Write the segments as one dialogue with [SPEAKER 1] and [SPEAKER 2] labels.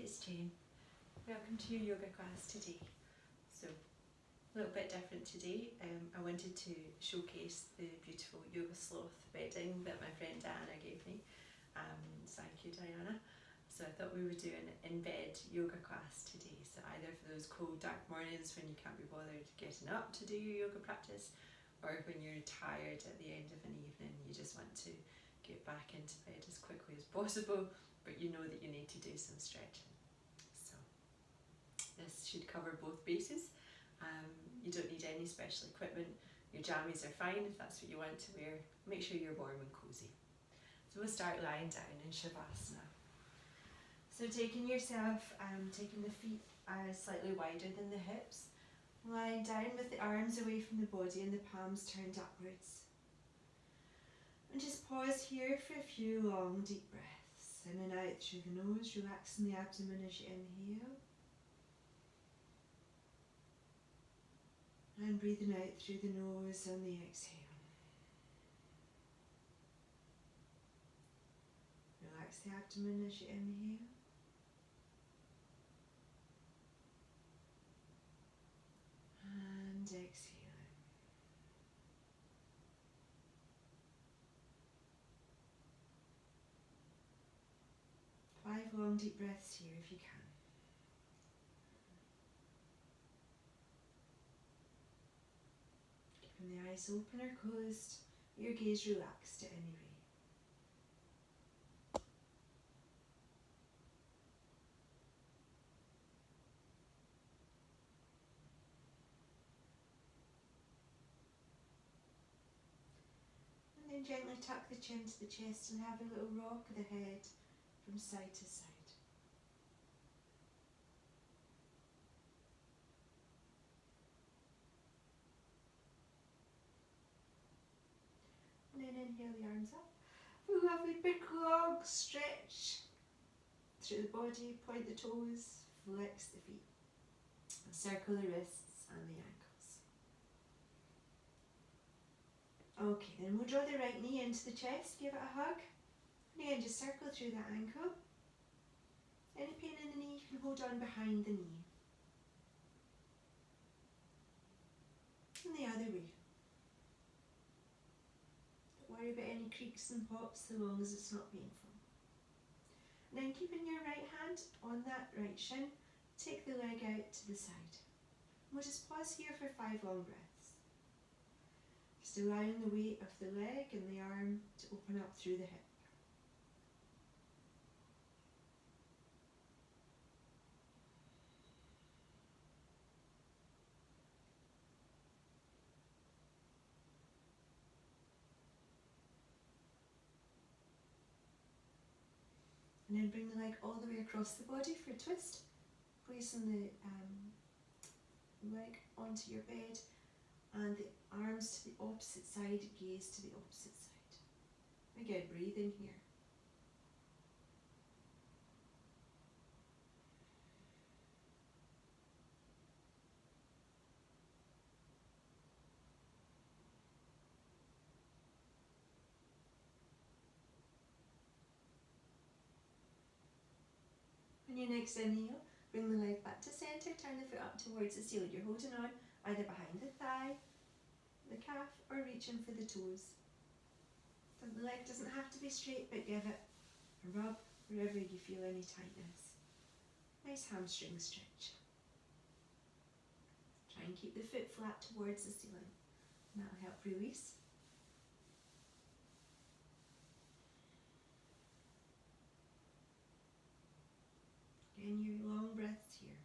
[SPEAKER 1] it's Jane. Welcome to your yoga class today. So, a little bit different today. I wanted to showcase the beautiful yoga sloth bedding that my friend Diana gave me. Thank you, Diana. So I thought we would do an in-bed yoga class today. So either for those cold, dark mornings when you can't be bothered getting up to do your yoga practice, or when you're tired at the end of an evening, you just want to get back into bed as quickly as possible, but you know that you need to do some stretching. So this should cover both bases. You don't need any special equipment. Your jammies are fine if that's what you want to wear. Make sure you're warm and cozy. So we'll start lying down in Shavasana. So taking yourself, taking the feet slightly wider than the hips, lying down with the arms away from the body and the palms turned upwards. And just pause here for a few long deep breaths. In and out through the nose, relaxing the abdomen as you inhale. And breathing out through the nose on the exhale. Relax the abdomen as you inhale. And exhale. 5 long deep breaths here if you can. Keeping the eyes open or closed, your gaze relaxed at any rate. And then gently tuck the chin to the chest and have a little rock of the head from side to side. And then inhale the arms up. A lovely big long stretch through the body, point the toes, flex the feet, circle the wrists and the ankles. Okay, then we'll draw the right knee into the chest, give it a hug. And again, just circle through that ankle. Any pain in the knee, you can hold on behind the knee. And the other way. Don't worry about any creaks and pops so long as it's not painful. And then keeping your right hand on that right shin, take the leg out to the side. We'll just pause here for 5 long breaths. Just allowing the weight of the leg and the arm to open up through the hip. And then bring the leg all the way across the body for a twist, placing the leg onto your bed and the arms to the opposite side, gaze to the opposite side. Again, breathe in here. On your next inhale, bring the leg back to centre, turn the foot up towards the ceiling. You're holding on either behind the thigh, the calf, or reaching for the toes. So the leg doesn't have to be straight, but give it a rub wherever you feel any tightness. Nice hamstring stretch. Try and keep the foot flat towards the ceiling, and that'll help release. Again, your long breaths here.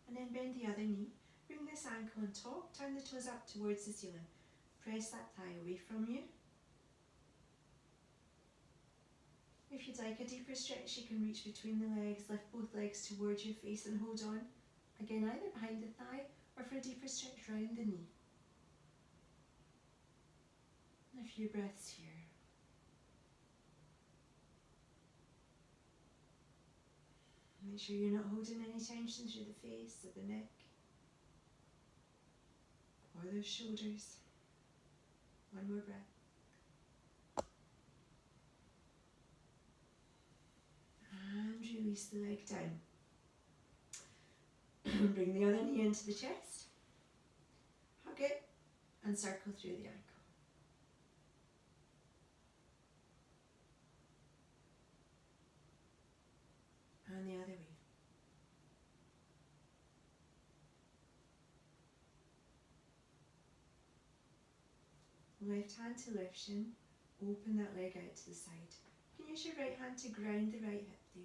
[SPEAKER 1] And then bend the other knee. Bring this ankle on top, turn the toes up towards the ceiling. Press that thigh away from you. If you'd like a deeper stretch, you can reach between the legs, lift both legs towards your face and hold on. Again, either behind the thigh or for a deeper stretch round the knee. And a few breaths here. Make sure you're not holding any tension through the face or the neck or those shoulders. One more breath. release the leg down. Bring the other knee into the chest, hug it and circle through the ankle. And the other way. Left hand to left shin, open that leg out to the side. You can use your right hand to ground the right hip there.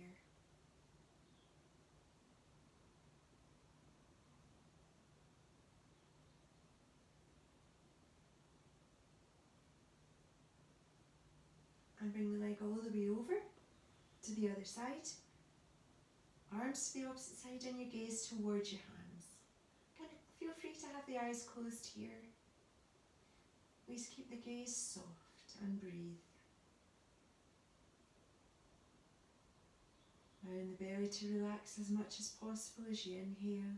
[SPEAKER 1] And bring the leg all the way over to the other side. Arms to the opposite side and your gaze towards your hands. Kind of feel free to have the eyes closed here. Please keep the gaze soft and breathe. Allowing the belly to relax as much as possible as you inhale.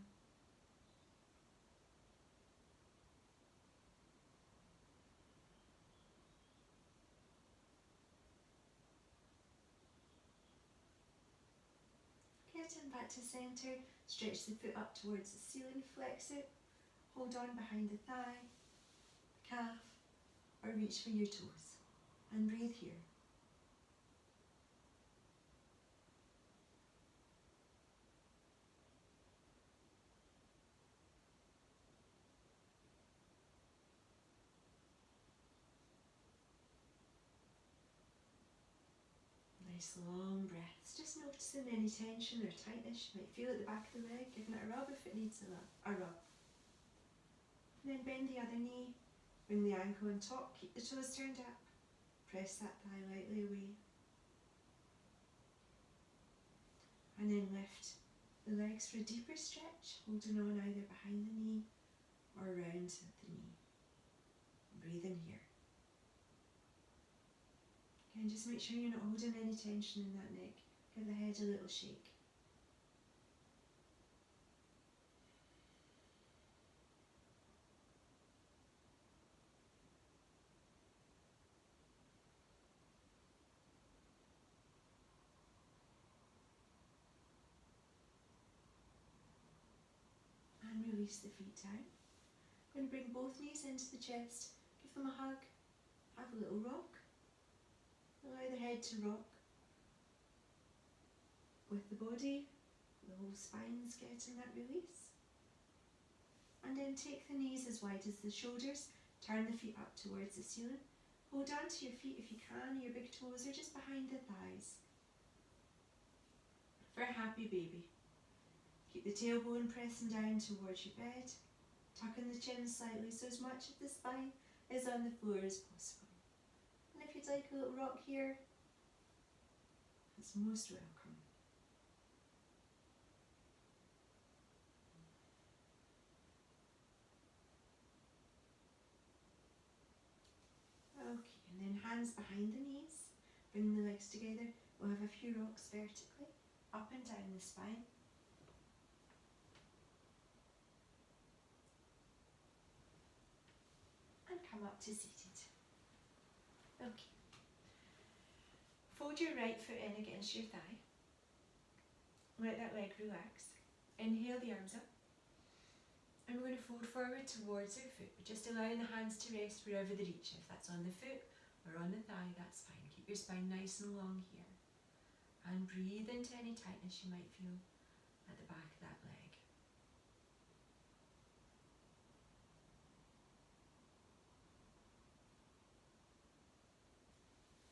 [SPEAKER 1] Getting back to centre, stretch the foot up towards the ceiling, flex it, hold on behind the thigh, calf, or reach for your toes, and breathe here. Nice long breaths, just noticing any tension or tightness you might feel at the back of the leg, giving it a rub if it needs a rub. And then bend the other knee, bring the ankle on top, keep the toes turned up, press that thigh lightly away. And then lift the legs for a deeper stretch, holding on either behind the knee or around the knee. Breathe in here. Again, just make sure you're not holding any tension in that neck. Give the head a little shake. And release the feet down. I'm going to bring both knees into the chest, give them a hug, have a little rock. Allow the head to rock with the body, the whole spine's getting that release. And then take the knees as wide as the shoulders, turn the feet up towards the ceiling. Hold on to your feet if you can, your big toes are just behind the thighs. For a happy baby. Keep the tailbone pressing down towards your bed, tucking the chin slightly so as much of the spine is on the floor as possible. And if you'd like a little rock here, it's most welcome. Okay, and then hands behind the knees, bring the legs together. We'll have a few rocks vertically, up and down the spine. And come up to seated. Okay. Fold your right foot in against your thigh. Let that leg relax. Inhale the arms up. And we're going to fold forward towards our foot, but just allowing the hands to rest wherever they reach. If that's on the foot or on the thigh, that's fine. Keep your spine nice and long here. And breathe into any tightness you might feel at the back of that leg.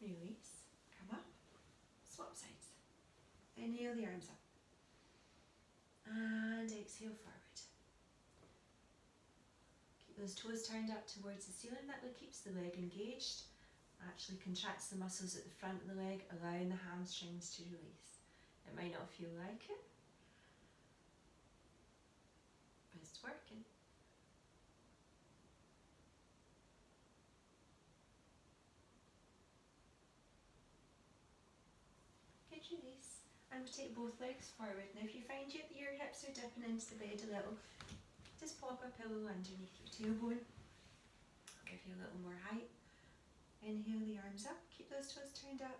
[SPEAKER 1] Release. Come up. Swap sides. Inhale the arms up. And exhale forward. Keep those toes turned up towards the ceiling. That keeps the leg engaged. Actually contracts the muscles at the front of the leg, allowing the hamstrings to release. It might not feel like it, but it's working. Good release. And we'll take both legs forward. Now if you find that your hips are dipping into the bed a little, just pop a pillow underneath your tailbone. Give you a little more height. Inhale the arms up, keep those toes turned up.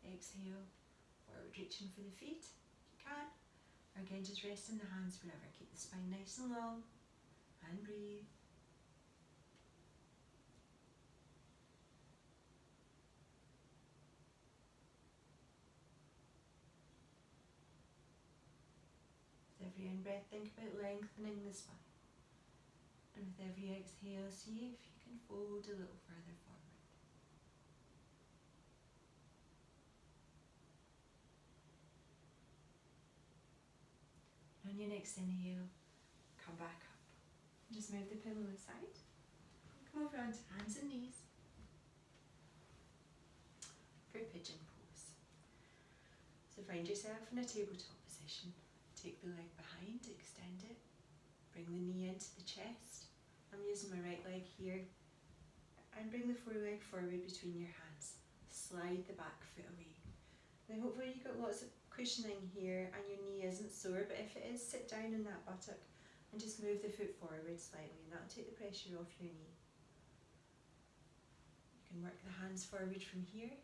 [SPEAKER 1] Exhale, forward reaching for the feet. can. Or again, just resting the hands wherever. Keep the spine nice and long and breathe. With every in-breath, think about lengthening the spine. And with every exhale, see if you can fold a little further forward. On your next inhale, come back up. Just move the pillow aside. Come over onto hands and knees for pigeon pose. So find yourself in a tabletop position. Take the leg behind, extend it. Bring the knee into the chest. I'm using my right leg here. And bring the foreleg forward between your hands. Slide the back foot away. Now hopefully you've got lots of cushioning here and your knee isn't sore, but if it is, sit down in that buttock and just move the foot forward slightly, and that'll take the pressure off your knee. You can work the hands forward from here,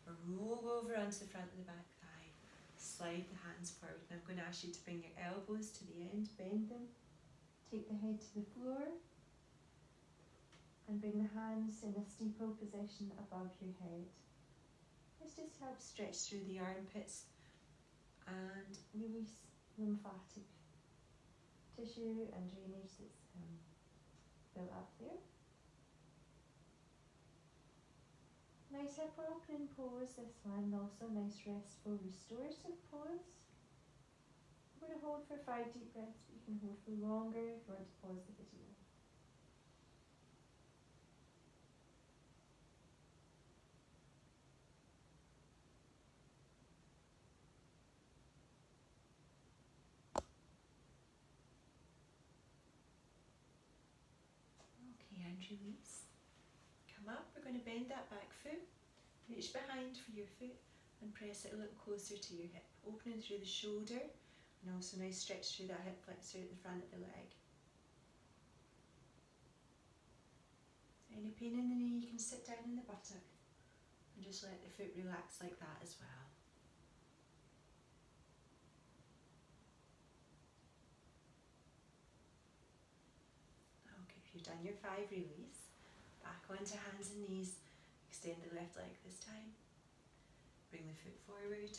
[SPEAKER 1] or roll over onto the front of the back thigh. Slide the hands forward. Now I'm going to ask you to bring your elbows to the end, bend them, take the head to the floor, and bring the hands in a steeple position above your head. This just helps stretch through the armpits and release lymphatic tissue and drainage that's built up there. Nice upper opening pose, this one. Also nice restful restorative pose. I'm going to hold for 5 deep breaths, but you can hold for longer if you want to pause the video. Okay, and release. Come up, we're going to bend that back foot, reach behind for your foot and press it a little closer to your hip, opening through the shoulder and also nice stretch through that hip flexor at the front of the leg. Any pain in the knee, you can sit down in the buttock and just let the foot relax like that as well. Okay, if you've done your 5, release. Back onto hands and knees. Extend the left leg this time. Bring the foot forward,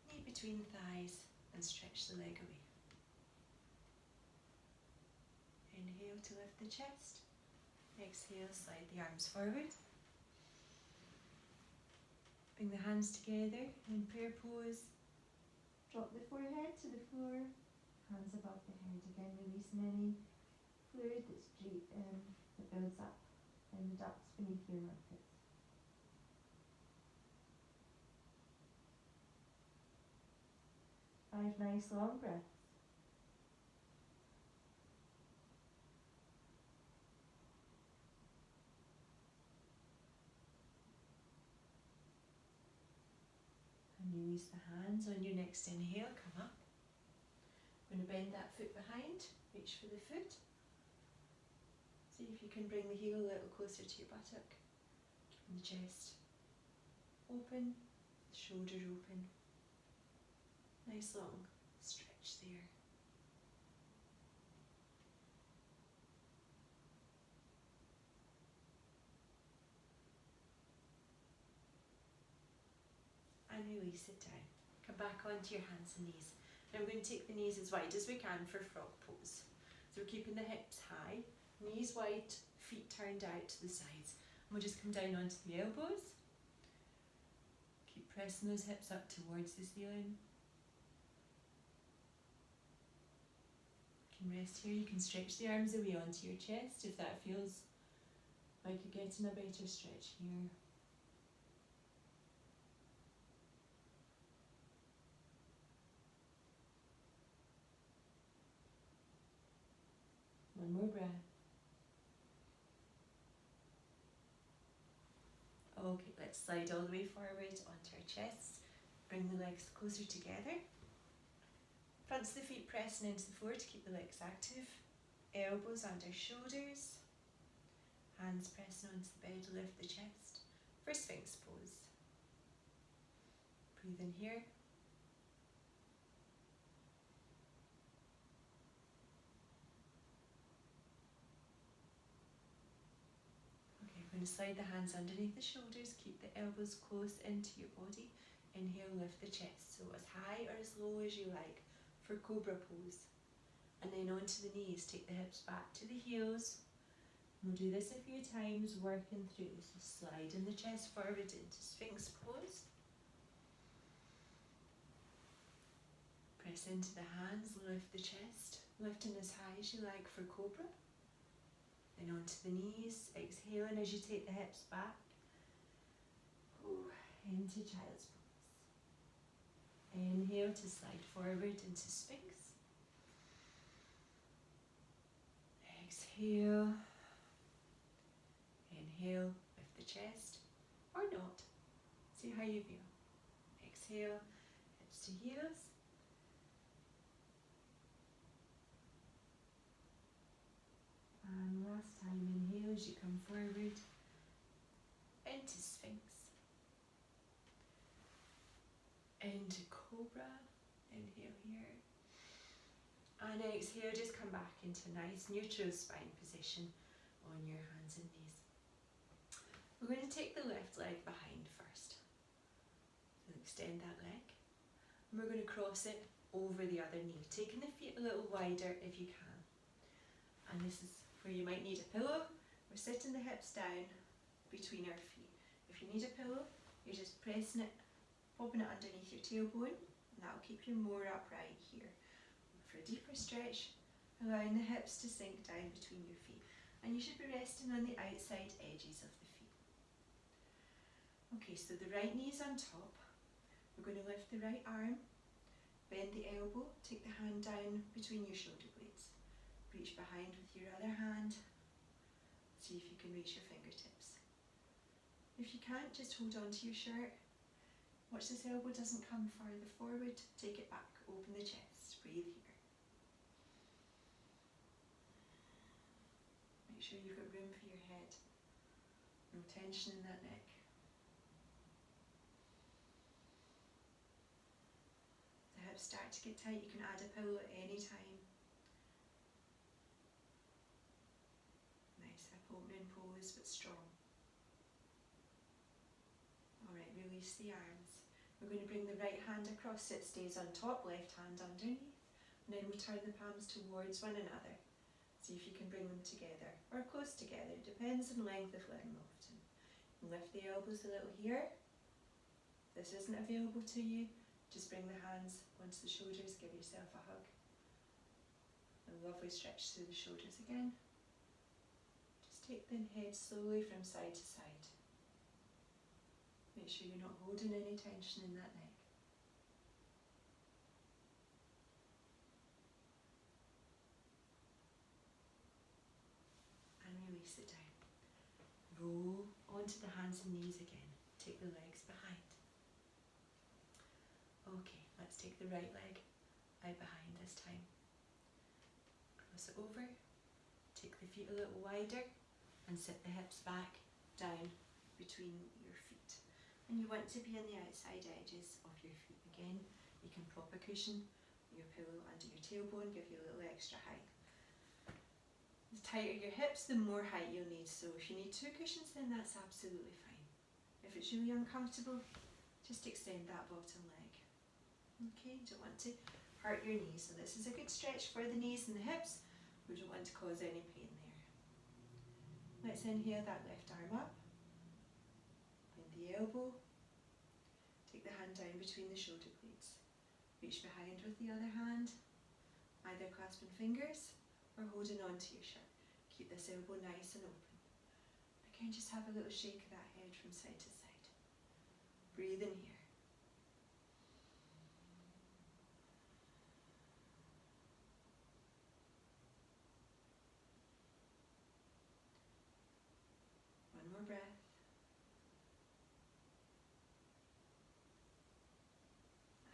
[SPEAKER 1] knee between thighs, and stretch the leg away. Inhale to lift the chest. Exhale, slide the arms forward. Bring the hands together in prayer pose. Drop the forehead to the floor, hands above the head. Again, releasing any fluid that builds up in the ducts beneath your armpits. Five nice long breaths. And release the hands on your next inhale, come up. I'm going to bend that foot behind, reach for the foot. See if you can bring the heel a little closer to your buttock. Keeping the chest open, the shoulders open. Nice long stretch there. And release it down. Come back onto your hands and knees. Now we're going to take the knees as wide as we can for frog pose. So we're keeping the hips high, knees wide, feet turned out to the sides. And we'll just come down onto the elbows. Keep pressing those hips up towards the ceiling. You can rest here. You can stretch the arms away onto your chest if that feels like you're getting a better stretch here. One more breath. Okay, let's slide all the way forward onto our chests. Bring the legs closer together. Fronts of the feet pressing into the floor to keep the legs active. Elbows under shoulders. Hands pressing onto the bed to lift the chest. For Sphinx pose. Breathe in here. We're going to slide the hands underneath the shoulders, keep the elbows close into your body. Inhale, lift the chest, so as high or as low as you like for cobra pose. And then onto the knees, take the hips back to the heels. We'll do this a few times, working through. So sliding the chest forward into Sphinx pose. Press into the hands, lift the chest, lifting as high as you like for cobra. Then onto the knees, exhaling as you take the hips back. Into child's pose. Inhale to slide forward into Sphinx. Exhale. Inhale, lift the chest, or not. See how you feel. Exhale, hips to heels. And last time, inhale as you come forward into Sphinx. Into Cobra. Inhale here. And exhale, just come back into nice neutral spine position on your hands and knees. We're going to take the left leg behind first. So extend that leg. And we're going to cross it over the other knee, taking the feet a little wider if you can. And this is where you might need a pillow. We're sitting the hips down between our feet. If you need a pillow, you're just pressing it, popping it underneath your tailbone, and that'll keep you more upright here. For a deeper stretch, allowing the hips to sink down between your feet. And you should be resting on the outside edges of the feet. Okay, so the right knee's on top. We're going to lift the right arm, bend the elbow, take the hand down between your shoulder blades. Reach behind with your other hand. See if you can reach your fingertips. If you can't, just hold on to your shirt. Watch this elbow doesn't come further forward. Take it back, open the chest, breathe here. Make sure you've got room for your head. No tension in that neck. The hips start to get tight, you can add a pillow at any time. Nice hip opening pose, but strong. Alright, release the arms. We're going to bring the right hand across so it stays on top, left hand underneath. And then we'll turn the palms towards one another. See if you can bring them together, or close together, it depends on length of limb often. And lift the elbows a little here. If this isn't available to you, just bring the hands onto the shoulders, give yourself a hug. A lovely stretch through the shoulders again. Just take the head slowly from side to side. Make sure you're not holding any tension in that neck. And release it down. Roll onto the hands and knees again. Take the legs behind. Okay, let's take the right leg out behind this time. Cross it over. Take the feet a little wider and sit the hips back down between your feet. And you want to be on the outside edges of your feet again. You can prop a cushion, your pillow under your tailbone, give you a little extra height. The tighter your hips, the more height you'll need. So if you need 2 cushions, then that's absolutely fine. If it's really uncomfortable, just extend that bottom leg. Okay, you don't want to hurt your knees. So this is a good stretch for the knees and the hips. We don't want to cause any pain there. Let's inhale that left arm up. Bend the elbow. Take the hand down between the shoulder blades. Reach behind with the other hand, either clasping fingers or holding on to your shirt. Keep this elbow nice and open. Again, just have a little shake of that head from side to side. Breathe in here. One more breath.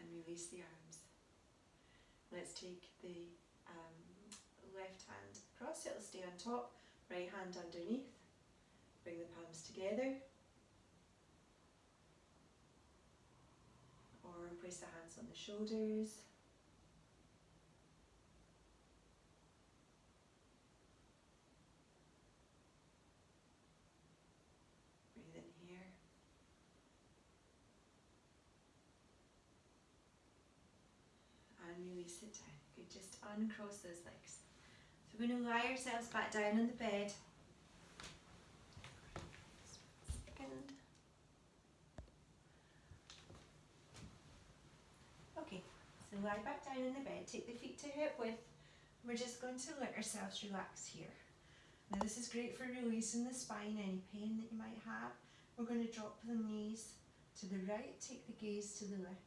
[SPEAKER 1] And release the arms. Let's take the left hand across, it'll stay on top, right hand underneath. Bring the palms together. Or place the hands on the shoulders. sit down. Good, just uncross those legs. So we're going to lie ourselves back down on the bed. Just 1 second. Okay, so lie back down in the bed, take the feet to hip width. We're just going to let ourselves relax here. Now this is great for releasing the spine, any pain that you might have. We're going to drop the knees to the right, take the gaze to the left.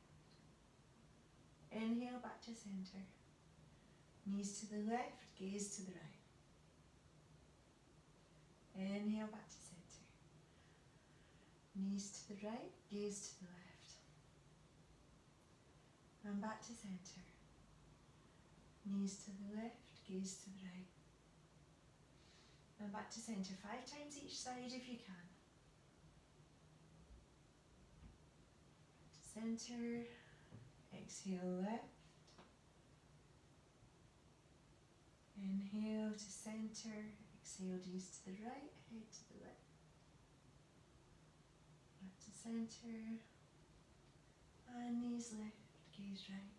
[SPEAKER 1] Inhale back to centre. Knees to the left, gaze to the right. Inhale back to centre. Knees to the right, gaze to the left. And back to centre. Knees to the left, gaze to the right. And back to centre 5 times each side if you can. Back to centre. Exhale left. Inhale to centre. Exhale, gaze to the right, head to the left. Back to centre. And knees left, gaze right.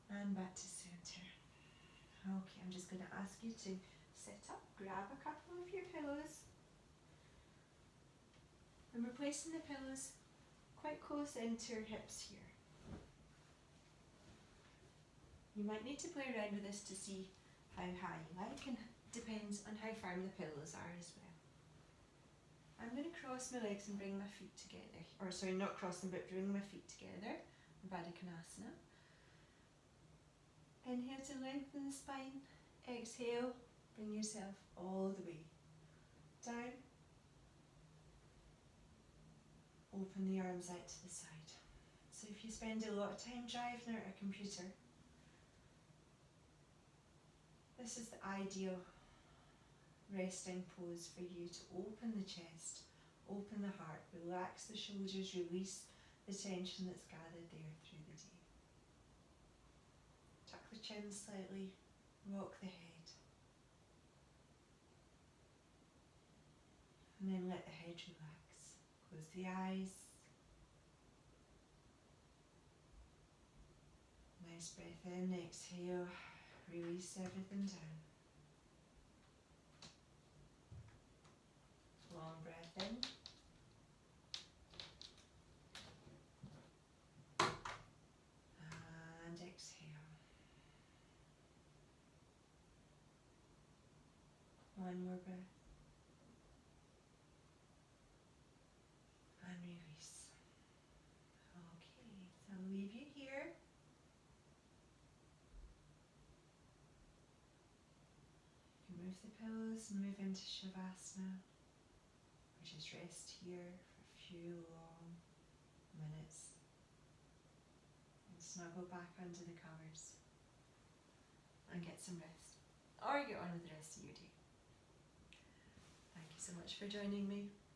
[SPEAKER 1] And back to centre. Okay, I'm just going to ask you to sit up, grab a couple of your pillows. And we're placing the pillows quite close into your hips here. You might need to play around with this to see how high you like, and depends on how firm the pillows are as well. I'm going to cross my legs and bring my feet together. Or sorry, not cross them, but bring my feet together. Baddha Konasana. Inhale to lengthen the spine. Exhale, bring yourself all the way down. Open the arms out to the side. So if you spend a lot of time driving at a computer, this is the ideal resting pose for you to open the chest, open the heart, relax the shoulders, release the tension that's gathered there through the day. Tuck the chin slightly, rock the head. And then let the head relax. Close the eyes. Nice breath in, exhale, release everything down. Long breath in. And exhale. One more breath. And release. Okay, so I'll leave you here. You can move the pillows and move into Shavasana, which is rest here for a few long minutes. And snuggle back under the covers and get some rest. Or get on with the rest of your day. Thank you so much for joining me.